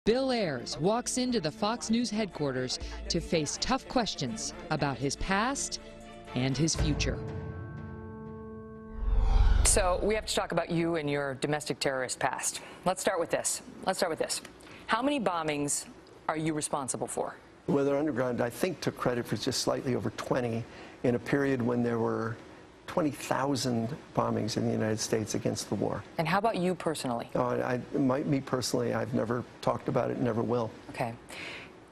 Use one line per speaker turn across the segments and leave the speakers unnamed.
Bill Ayers walks into the Fox News headquarters to face tough questions about his past and his future.
So we have to talk about you and your domestic terrorist past. Let's start with this. How many bombings are you responsible for?
The Weather Underground, I think, took credit for just slightly over 20 in a period when there were 20,000 bombings in the United States against the war.
And how about you personally?
Me personally, I've never talked about it, never will.
Okay.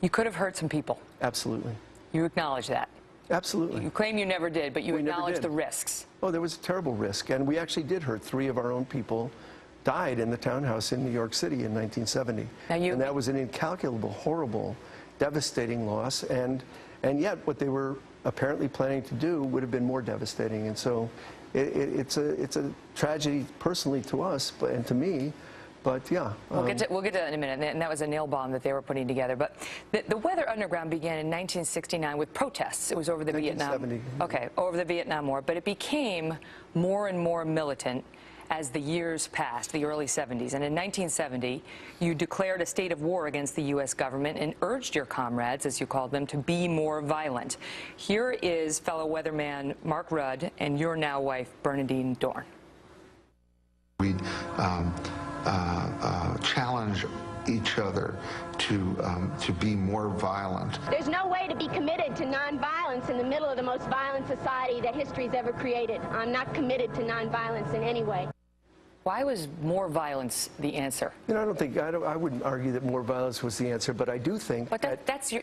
You could have hurt some people.
Absolutely.
You acknowledge that?
Absolutely.
You claim you never did, but you acknowledge the risks.
Oh, there was a terrible risk, and we actually did hurt. 3 of our own people died in the townhouse in New York City in 1970. And that was an incalculable, horrible, devastating loss, and yet what they were apparently planning to do would have been more devastating. And so it's a tragedy personally to us and to me. But yeah,
we'll get to that in a minute. And that was a nail bomb that they were putting together. But the Weather Underground began in 1969 with protests. It was over the Vietnam. Okay, over the Vietnam War. But it became more and more militant as the years passed, the early 70s. And in 1970, you declared a state of war against the U.S. government and urged your comrades, as you called them, to be more violent. Here is fellow weatherman Mark Rudd and your now wife, Bernadine Dorn.
We challenge each other to be more violent.
There's no way to be committed to nonviolence in the middle of the most violent society that history's ever created. I'm not committed to nonviolence in any way.
Why was more violence the answer?
You know, I wouldn't argue that more violence was the answer, but I do think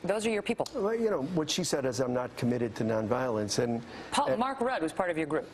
those are your people.
Well, you know, what she said is I'm not committed to nonviolence. And
Mark Rudd was part of your group.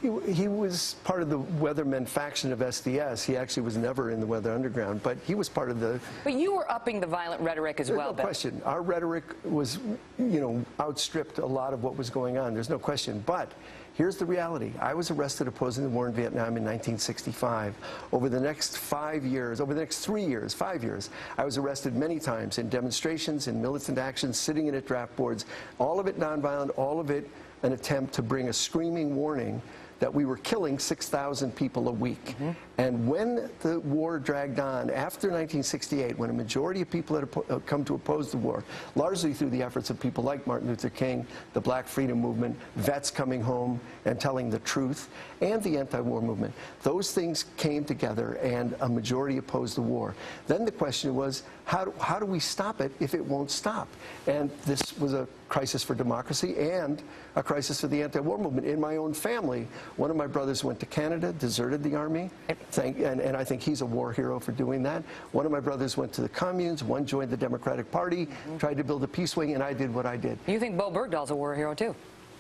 He was part of the Weathermen faction of SDS. He actually was never in the Weather Underground, but he was part of the...
But you were upping the violent rhetoric as well,
There's no question. Our rhetoric was, you know, outstripped a lot of what was going on. There's no question. But here's the reality. I was arrested opposing the war in Vietnam in 1965. Over the next 5 years, over the next 3 years, 5 years, I was arrested many times in demonstrations, in militant actions, sitting in at draft boards, all of it nonviolent, all of it an attempt to bring a screaming warning that we were killing 6,000 people a week. And when the war dragged on, after 1968, when a majority of people had come to oppose the war, largely through the efforts of people like Martin Luther King, the Black Freedom Movement, vets coming home and telling the truth, and the anti-war movement, those things came together and a majority opposed the war. Then the question was, how do we stop it if it won't stop? And this was a crisis for democracy and a crisis for the anti-war movement. In my own family, one of my brothers went to Canada, deserted the army, and I think he's a war hero for doing that. One of my brothers went to the communes, one joined the Democratic Party, tried to build a peace wing, and I did what I did.
You think Bo Bergdahl's a war hero too?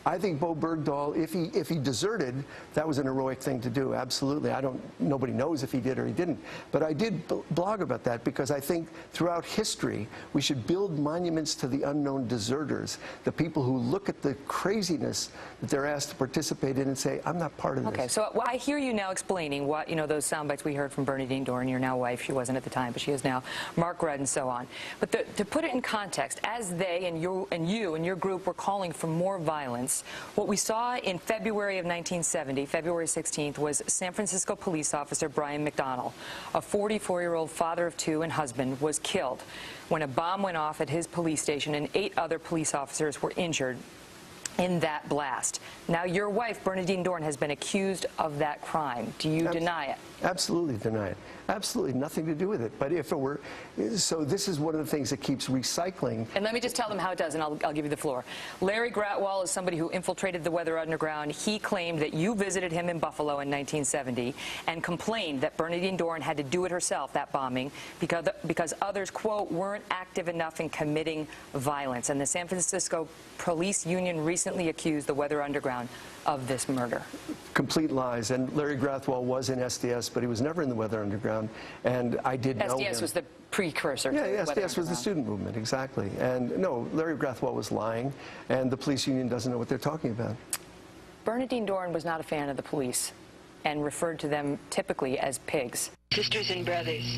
I think Bo Bergdahl, if he deserted, that was an heroic thing to do. Absolutely. Nobody knows if he did or he didn't. But I did blog about that because I think throughout history we should build monuments to the unknown deserters, the people who look at the craziness that they're asked to participate in and say, I'm not part of this.
Okay, so I hear you now explaining what, you know, those sound bites we heard from Bernadine Dorn, your now wife, she wasn't at the time, but she is now, Mark Rudd and so on. But to put it in context, as they and you and your group were calling for more violence, what we saw in February of 1970, February 16th, was San Francisco police officer Brian McDonnell, a 44-year-old father of 2 and husband, was killed when a bomb went off at his police station and 8 other police officers were injured in that blast. Now, your wife, Bernadine Dorn, has been accused of that crime. Do you deny it?
Absolutely deny it. Absolutely nothing to do with it. But if it were, so this is one of the things that keeps recycling.
And let me just tell them how it does, and I'll give you the floor. Larry Gratwall is somebody who infiltrated the Weather Underground. He claimed that you visited him in Buffalo in 1970 and complained that Bernadine Dorn had to do it herself, that bombing, because others, quote, weren't active enough in committing violence. And the San Francisco Police Union recently accused the Weather Underground of this murder.
Complete lies. And Larry Gratwall was in SDS, but he was never in the Weather Underground. And I did know him.
SDS was the precursor to
the
Weather
SDS was the student movement, exactly. And no, Larry Gratwall was lying, and the police union doesn't know what they're talking about.
Bernadine Dorn was not a fan of the police and referred to them typically as pigs.
Sisters and brothers,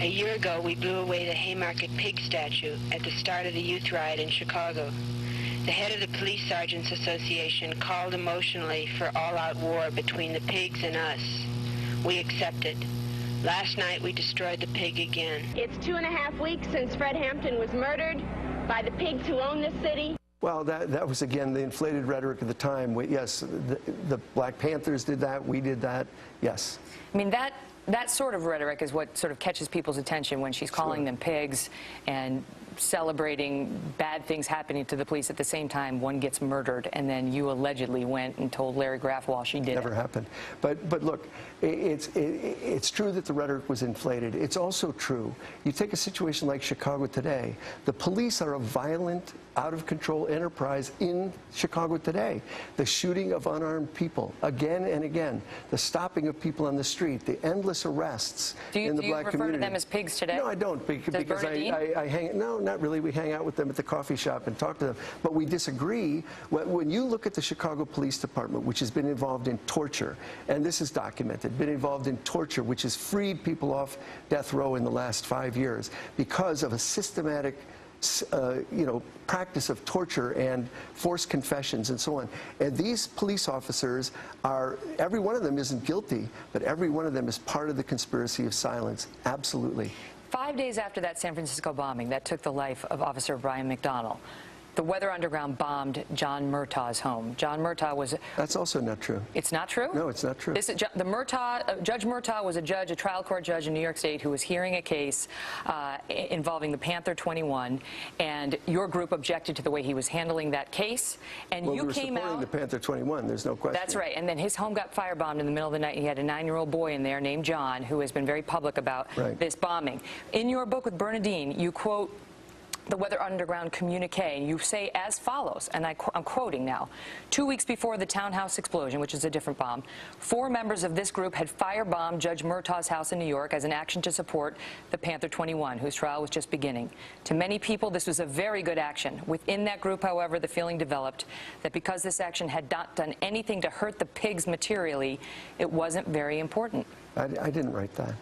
a year ago we blew away the Haymarket Pig statue at the start of the youth riot in Chicago. The head of the Police Sergeants Association called emotionally for all-out war between the pigs and us. We accepted. Last night we destroyed the pig again.
It's 2.5 weeks since Fred Hampton was murdered by the pigs who own this city.
Well, that was, again, the inflated rhetoric of the time. Yes, the Black Panthers did that. We did that. Yes.
I mean, that sort of rhetoric is what sort of catches people's attention when she's calling them pigs and celebrating bad things happening to the police at the same time one gets murdered, and then you allegedly went and told Larry Graffwall she did it.
Never happened. But look, it's true that the rhetoric was inflated. It's also true. You take a situation like Chicago today. The police are a violent, out-of-control enterprise in Chicago today. The shooting of unarmed people again and again. The stopping of people on the street. The endless arrests in the black community.
Do you refer to them as pigs today?
No, I don't, because I hang. No, not really. We hang out with them at the coffee shop and talk to them. But we disagree. When you look at the Chicago Police Department, which has been involved in torture, and this is documented, been involved in torture, which has freed people off death row in the last 5 years because of a systematic practice of torture and forced confessions and so on. And these police officers every one of them isn't guilty, but every one of them is part of the conspiracy of silence. Absolutely.
5 days after that San Francisco bombing that took the life of Officer Brian McDonnell, the Weather Underground bombed John Murtaugh's home. John Murtaugh was...
That's also not true.
It's not true?
No, it's not true.
Judge Murtaugh was a trial court judge in New York State who was hearing a case involving the Panther 21, and your group objected to the way he was handling that case, and
well,
you came out...
we were supporting the Panther 21, there's no question.
That's right, and then his home got firebombed in the middle of the night. He had a 9-year-old boy in there named John who has been very public about this bombing. In your book with Bernadine, you quote the Weather Underground communique, and you say as follows, and I'm quoting now: 2 weeks before the townhouse explosion, which is a different bomb, 4 members of this group had firebombed Judge Murtaugh's house in New York as an action to support the Panther 21, whose trial was just beginning. To many people, this was a very good action. Within that group, however, the feeling developed that because this action had not done anything to hurt the pigs materially, it wasn't very important.
I didn't write that.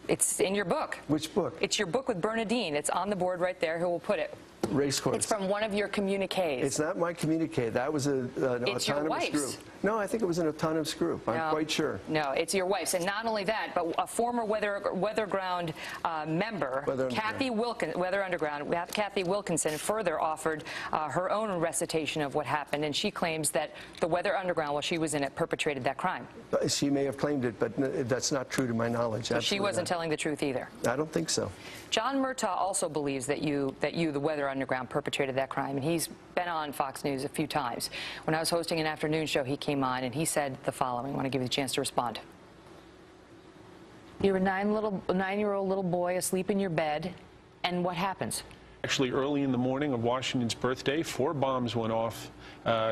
It's in your book.
Which book?
It's your book with Bernadine. It's on the board right there. Who will put it?
Racecourse.
It's from one of your communiques.
It's not my communique. That was an autonomous group. No, I think it was an autonomous group. I'm quite sure.
No, it's your wife's. And not only that, but a former Weatherground member, Kathy Wilkinson, further offered her own recitation of what happened, and she claims that the Weather Underground, while she was in it, perpetrated that crime.
She may have claimed it, but that's not true to my knowledge.
So she wasn't telling the truth either.
I don't think so.
John Murtaugh also believes that you, the Weather Underground, perpetrated that crime, and he's been on Fox News a few times. When I was hosting an afternoon show, he came on and he said the following. I want to give you the chance to respond. You're a 9-year-old little boy asleep in your bed, and what happens?
Actually, early in the morning of Washington's birthday, 4 bombs went off,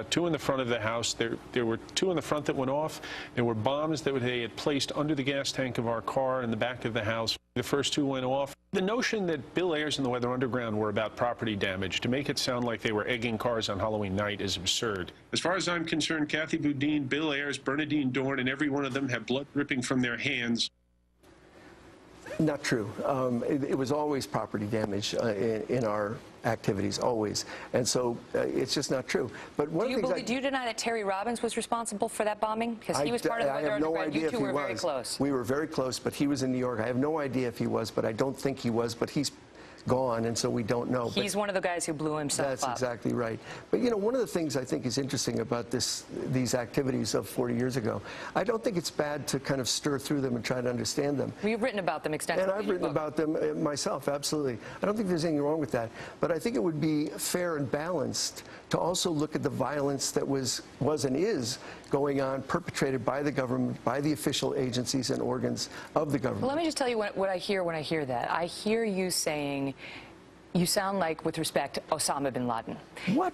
2 in the front of the house. There were 2 in the front that went off. There were bombs that they had placed under the gas tank of our car in the back of the house. The first 2 went off. The notion that Bill Ayers and the Weather Underground were about property damage, to make it sound like they were egging cars on Halloween night, is absurd. As far as I'm concerned, Kathy Boudin, Bill Ayers, Bernadine Dorn, and every one of them have blood dripping from their hands.
Not true. It was always property damage in our activities, always. And so it's just not true. But one of the things
do you deny that Terry Robbins was responsible for that bombing? Because he was part of the Weather Underground. You two were very close.
We were very close, but he was in New York. I have no idea if he was, but I don't think he was. But he's gone, and so we don't know.
He's one of the guys who blew himself up.
That's exactly right. But, you know, one of the things I think is interesting about these activities of 40 years ago, I don't think it's bad to kind of stir through them and try to understand them.
Well, you've written about them extensively.
And I've written about them myself, absolutely. I don't think there's anything wrong with that. But I think it would be fair and balanced to also look at the violence that was and is going on, perpetrated by the government, by the official agencies and organs of the government.
Well, let me just tell you what I hear when I hear that. I hear you saying, you sound like, with respect, Osama bin Laden.
What?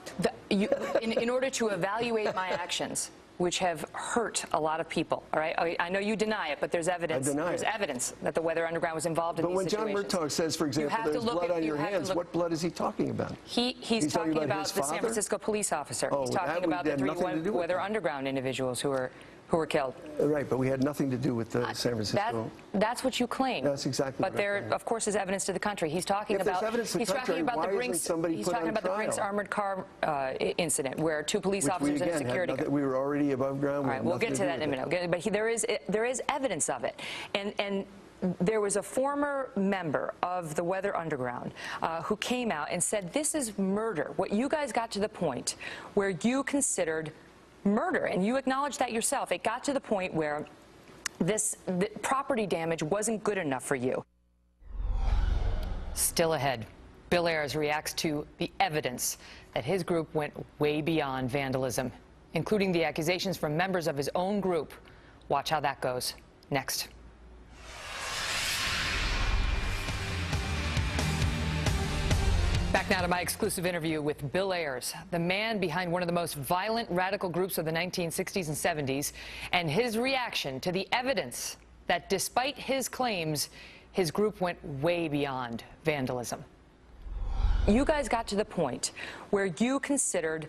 In order to evaluate my actions, which have hurt a lot of people, all right? I know you deny it, but there's evidence.
I deny
there's evidence that the Weather Underground was involved in these situations.
But when John Murtaugh says, for example, there's blood on your hands, what blood is he talking about?
He's talking about the San Francisco police officer. He's talking about the 3 Weather Underground individuals who were killed.
Right, but we had nothing to do with the San Francisco.
That's what you claim.
That's exactly
but
what
there, of course, is evidence to the country. He's talking about. He's talking about the Brinks armored car incident, where 2 police officers and a security guard.
We were already above ground.
All right, we'll get to that in a minute. But there is evidence of it, and there was a former member of the Weather Underground who came out and said this is murder. What you guys got to the point where you considered murder, and you acknowledged that yourself. It got to the point where the property damage wasn't good enough for you. Still ahead, Bill Ayers reacts to the evidence that his group went way beyond vandalism, including the accusations from members of his own group. Watch how that goes next. Back now to my exclusive interview with Bill Ayers, the man behind one of the most violent radical groups of the 1960s and 70s, and his reaction to the evidence that despite his claims, his group went way beyond vandalism. You guys got to the point where you considered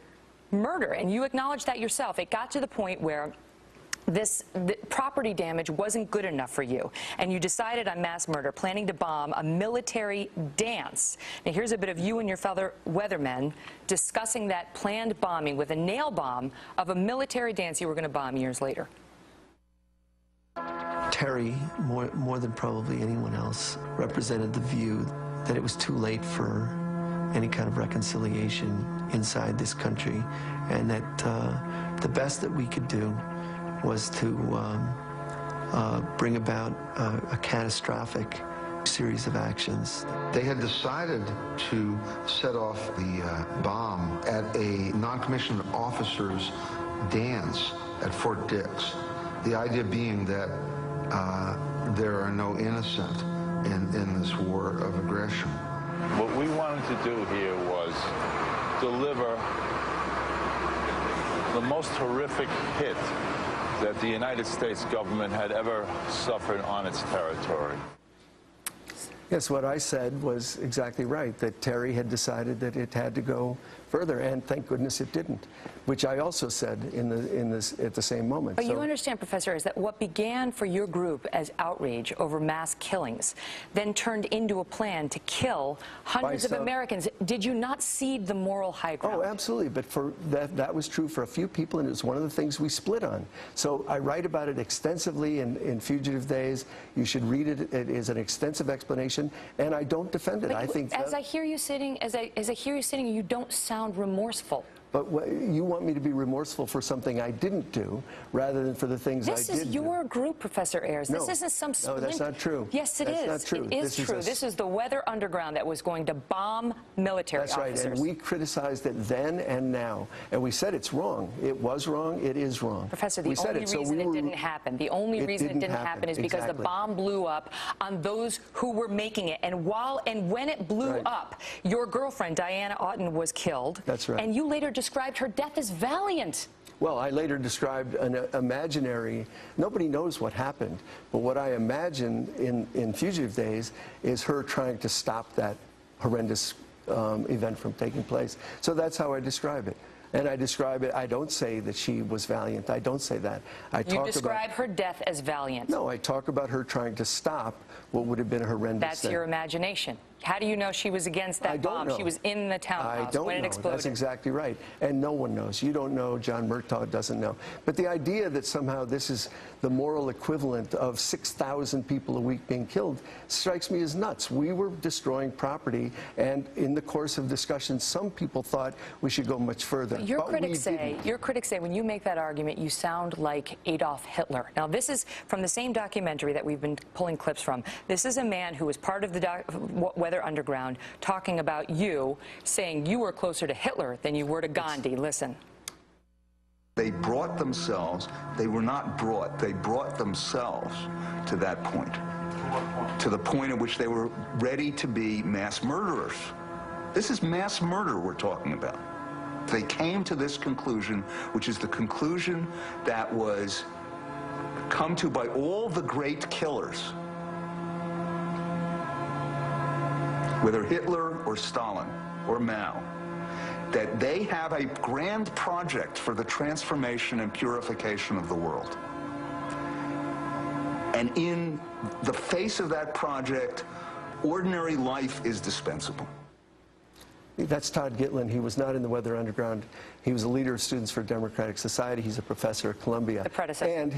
murder, and you acknowledged that yourself. It got to the point where the property damage wasn't good enough for you, and you decided on mass murder, planning to bomb a military dance. Now here's a bit of you and your fellow weathermen discussing that planned bombing with a nail bomb of a military dance you were going to bomb years later.
Terry, more than probably anyone else, represented the view that it was too late for any kind of reconciliation inside this country, and that the best that we could do was to bring about a catastrophic series of actions.
They had decided to set off the bomb at a non-commissioned officer's dance at Fort Dix. The idea being that there are no innocent in this war of aggression.
What we wanted to do here was deliver the most horrific hit that the United States government had ever suffered on its territory.
Yes, what I said was exactly right, that Terry had decided that it had to go further, and thank goodness it didn't, which I also said at the same moment.
But you understand, Professor, is that what began for your group as outrage over mass killings then turned into a plan to kill hundreds of Americans. Did you not cede the moral high ground?
Oh, absolutely, but for that was true for a few people, and it was one of the things we split on. So I write about it extensively in Fugitive Days. You should read it. It is an extensive explanation, and I don't defend it.
But
I think
as I hear you sitting, you don't sound remorseful.
But you want me to be remorseful for something I didn't do, rather than for the things I did do.
This is your group, Professor Ayers.
No.
This isn't some splinter.
No, that's not true.
Yes, it is.
That's not true.
It is true. This is the Weather Underground that was going to bomb military officers.
That's right, and we criticized it then and now. And we said it's wrong. It was wrong. It is wrong.
Professor, the only reason it didn't happen, is because the bomb blew up on those who were making it. And when it blew up, your girlfriend, Diana Oughton, was killed.
That's right.
And you later described her death as valiant.
Well, I later described an imaginary, nobody knows what happened, but what I imagine in Fugitive Days is her trying to stop that horrendous event from taking place. So that's how I describe it. And I describe it, I don't say that she was valiant. I don't say that.
You describe her death as valiant.
No, I talk about her trying to stop what would have been a horrendous
That's your imagination. How do you know she was against that bomb? She was in the townhouse when it exploded.
That's exactly right. And no one knows. You don't know. John Murtaugh doesn't know. But the idea that somehow this is the moral equivalent of 6,000 people a week being killed strikes me as nuts. We were destroying property, and in the course of discussions, some people thought we should go much further.
Your critics say when you make that argument, you sound like Adolf Hitler. Now, this is from the same documentary that we've been pulling clips from. This is a man who was part of the Weather Underground talking about you, saying you were closer to Hitler than you were to Gandhi. Listen.
They brought themselves, they were not brought, they brought themselves to that point. To the point at which they were ready to be mass murderers. This is mass murder we're talking about. They came to this conclusion, which is the conclusion that was come to by all the great killers, whether Hitler or Stalin or Mao, that they have a grand project for the transformation and purification of the world. And in the face of that project, ordinary life is dispensable.
That's Todd Gitlin. He was not in the Weather Underground. He was a leader of Students for Democratic Society. He's a professor at Columbia.
The predecessor.
And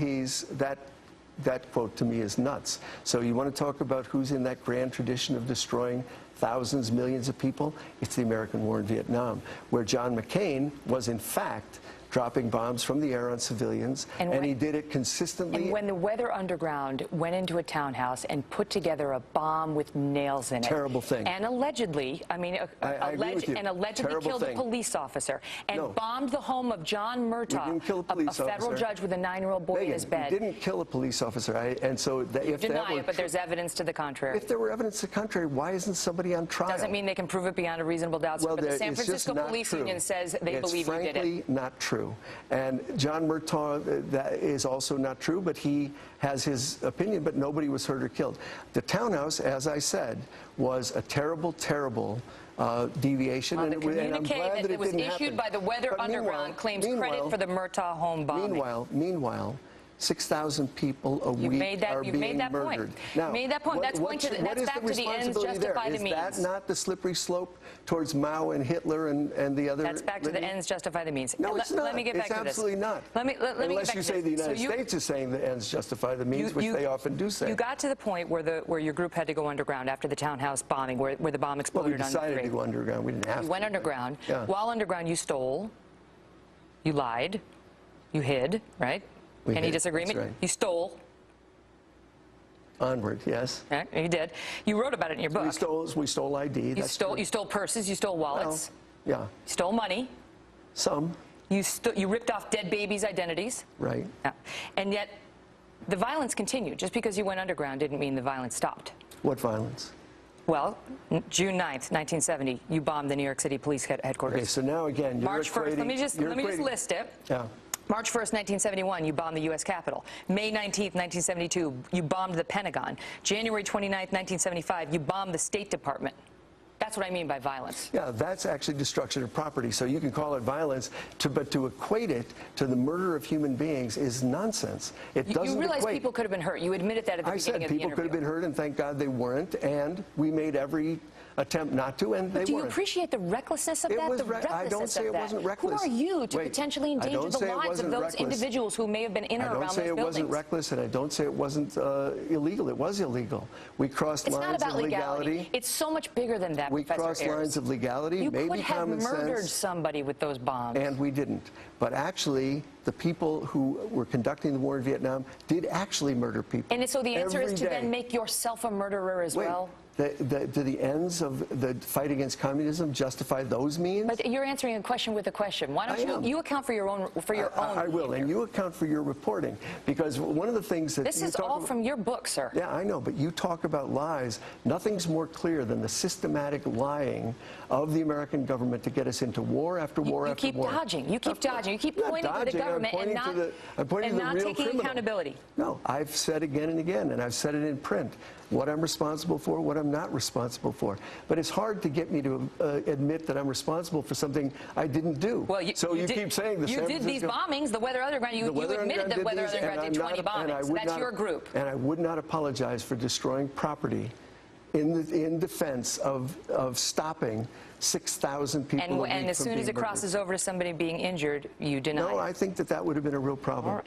that quote to me is nuts. So you want to talk about who's in that grand tradition of destroying thousands, millions of people? It's the American war in Vietnam, where John McCain was in fact dropping bombs from the air on civilians, and he did it consistently.
And when the Weather Underground went into a townhouse and put together a bomb with nails in it.
Terrible thing.
And allegedly, allegedly killed a police officer, and bombed the home of John Murtaugh, a federal judge with a 9-year-old boy in his bed.
He didn't kill a police officer, and so
you deny it, but there's evidence to the contrary.
If there were evidence to the contrary, why isn't somebody on trial?
Doesn't mean they can prove it beyond a reasonable doubt.
Well,
but the San Francisco Police Union says they believe you did it.
It's frankly not true. And John Murtaugh, that is also not true, but he has his opinion, but nobody was hurt or killed. The townhouse, as I said, was a terrible, terrible deviation.
The communique that was issued by the Weather Underground claims credit for the Murtaugh home bombing.
Meanwhile, 6,000 people a week are being murdered.
Now, you made that point. That's back to the ends justify the means.
Is that not the slippery slope towards Mao and Hitler and the other?
That's back to the ends justify the means.
No, it's not.
Let me get back to this.
It's absolutely not.
Let me
Unless you say the United States is saying the ends justify the means, which they often do say.
You got to the point where your group had to go underground after the townhouse bombing, where the bomb exploded on the street.
Well, we decided to go underground. We didn't have to.
You went underground. Yeah. While underground, you stole, you lied, you hid, right? Any disagreement?
Right.
You stole.
Onward, yes.
Right, you did. You wrote about it in your book.
We stole ID.
You stole purses. You stole wallets.
Well, yeah.
You stole money.
Some.
You ripped off dead babies' identities.
Right.
Yeah. And yet, the violence continued. Just because you went underground didn't mean the violence stopped.
What violence?
Well, June 9th, 1970, you bombed the New York City Police headquarters.
Okay, so now again, you're
March 1st. Let me just list it.
Yeah.
March 1st, 1971, you bombed the U.S. Capitol. May 19th, 1972, you bombed the Pentagon. January 29th, 1975, you bombed the State Department. That's what I mean by violence.
Yeah, that's actually destruction of property. So you can call it violence, but to equate it to the murder of human beings is nonsense. It doesn't
You realize
equate.
people could have been hurt. You admitted that at the beginning of the interview.
I said people could have been hurt, and thank God they weren't. And we made every attempt not to, and they weren't.
Do you appreciate the recklessness of that?
I don't say it wasn't reckless.
Who are you to potentially endanger the lives of those individuals who may have been in or around those buildings?
I don't say it wasn't reckless, and I don't say it wasn't illegal. It was illegal. We crossed lines of legality.
It's so much bigger than that,
We crossed lines of legality, maybe common sense. You could have murdered somebody with those bombs. And we didn't. But actually, the people who were conducting the war in Vietnam did actually murder people.
And so the answer is to then make yourself a murderer as well?
Do the ends of the fight against communism justify those means?
But you're answering a question with a question. Why don't you account for your own
I will, and you account for your reporting, because one of the things that
this is all from your book, sir.
Yeah, I know, but you talk about lies. Nothing's more clear than the systematic lying of the American government to get us into war after war after war.
You keep dodging. You keep dodging. You keep pointing to the government and not taking accountability.
No, I've said again and again, and I've said it in print, what I'm responsible for, what I'm not responsible for. But it's hard to get me to admit that I'm responsible for something I didn't do.
Well, you keep saying this. You did these bombings, the Weather Underground. You admitted that Weather Underground did 20 bombings. That's your group.
And I would not apologize for destroying property in defense of stopping 6,000 people.
And as soon as it crosses over to somebody being injured, you deny it.
No, I think that would have been a real problem.